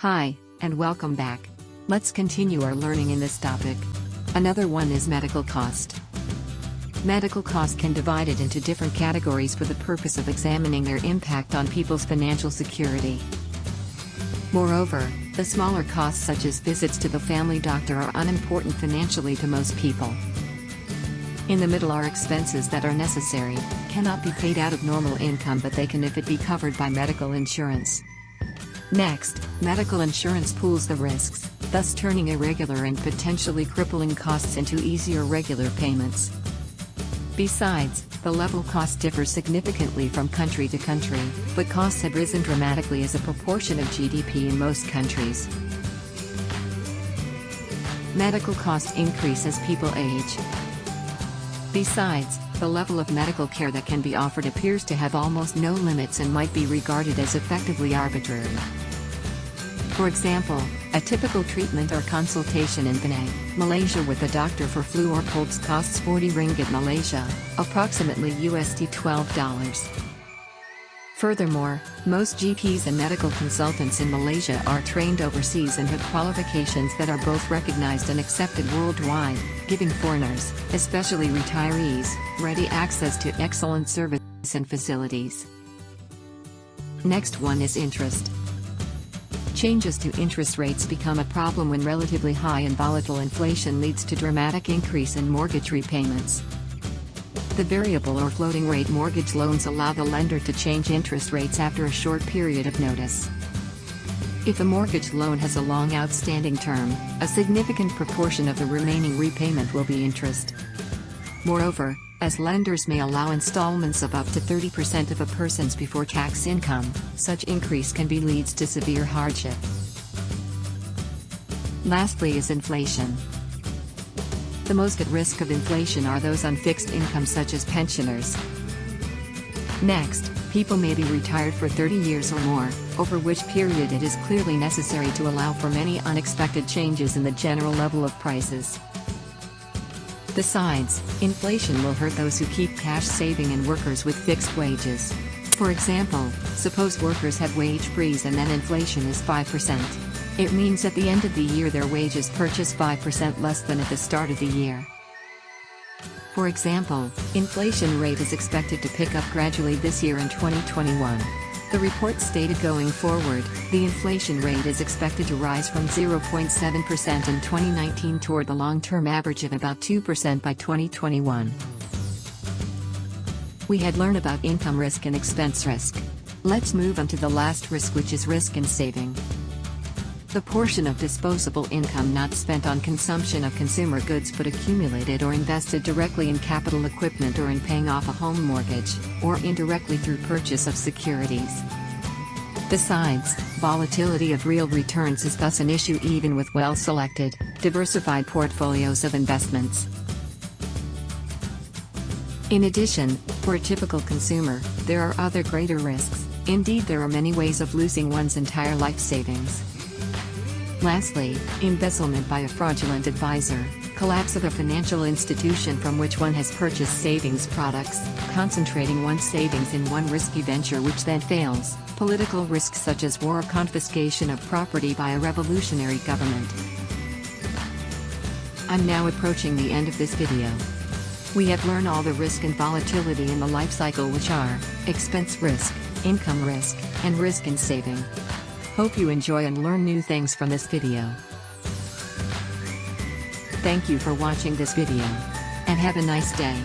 Hi, and welcome back. Let's continue our learning in this topic. Another one is medical cost. Medical cost can be divided into different categories for the purpose of examining their impact on people's financial security. Moreover, the smaller costs such as visits to the family doctor are unimportant financially to most people. In the middle are expenses that are necessary, cannot be paid out of normal income, but they can if it be covered by medical insurance. Next, medical insurance pools the risks, thus turning irregular and potentially crippling costs into easier regular payments. Besides, the level cost differs significantly from country to country, but costs have risen dramatically as a proportion of GDP in most countries. Medical costs increase as people age. Besides, the level of medical care that can be offered appears to have almost no limits and might be regarded as effectively arbitrary. For example, a typical treatment or consultation in Penang, Malaysia with a doctor for flu or colds costs 40 ringgit Malaysia, approximately $12. Furthermore, most GPs and medical consultants in Malaysia are trained overseas and have qualifications that are both recognized and accepted worldwide, giving foreigners, especially retirees, ready access to excellent service and facilities. Next one is interest. Changes to interest rates become a problem when relatively high and volatile inflation leads to dramatic increase in mortgage repayments. The variable or floating rate mortgage loans allow the lender to change interest rates after a short period of notice. If a mortgage loan has a long outstanding term, a significant proportion of the remaining repayment will be interest. Moreover, as lenders may allow installments of up to 30% of a person's before-tax income, such increase can lead to severe hardship. Lastly is inflation. The most at risk of inflation are those on fixed income such as pensioners. Next, people may be retired for 30 years or more, over which period it is clearly necessary to allow for many unexpected changes in the general level of prices. Besides, inflation will hurt those who keep cash saving and workers with fixed wages. For example, suppose workers have wage freeze and then inflation is 5%. It means at the end of the year their wages purchase 5% less than at the start of the year. For example, inflation rate is expected to pick up gradually this year in 2021. The report stated going forward, the inflation rate is expected to rise from 0.7% in 2019 toward the long-term average of about 2% by 2021. We had learned about income risk and expense risk. Let's move on to the last risk, which is risk and saving. The portion of disposable income not spent on consumption of consumer goods but accumulated or invested directly in capital equipment or in paying off a home mortgage, or indirectly through purchase of securities. Besides, volatility of real returns is thus an issue even with well-selected, diversified portfolios of investments. In addition, for a typical consumer, there are other greater risks. Indeed, there are many ways of losing one's entire life savings. Lastly, embezzlement by a fraudulent advisor, collapse of a financial institution from which one has purchased savings products, concentrating one's savings in one risky venture which then fails, political risks such as war or confiscation of property by a revolutionary government. I'm now approaching the end of this video. We have learned all the risk and volatility in the life cycle, which are expense risk, income risk, and risk and saving. Hope you enjoy and learn new things from this video. Thank you for watching this video. And have a nice day.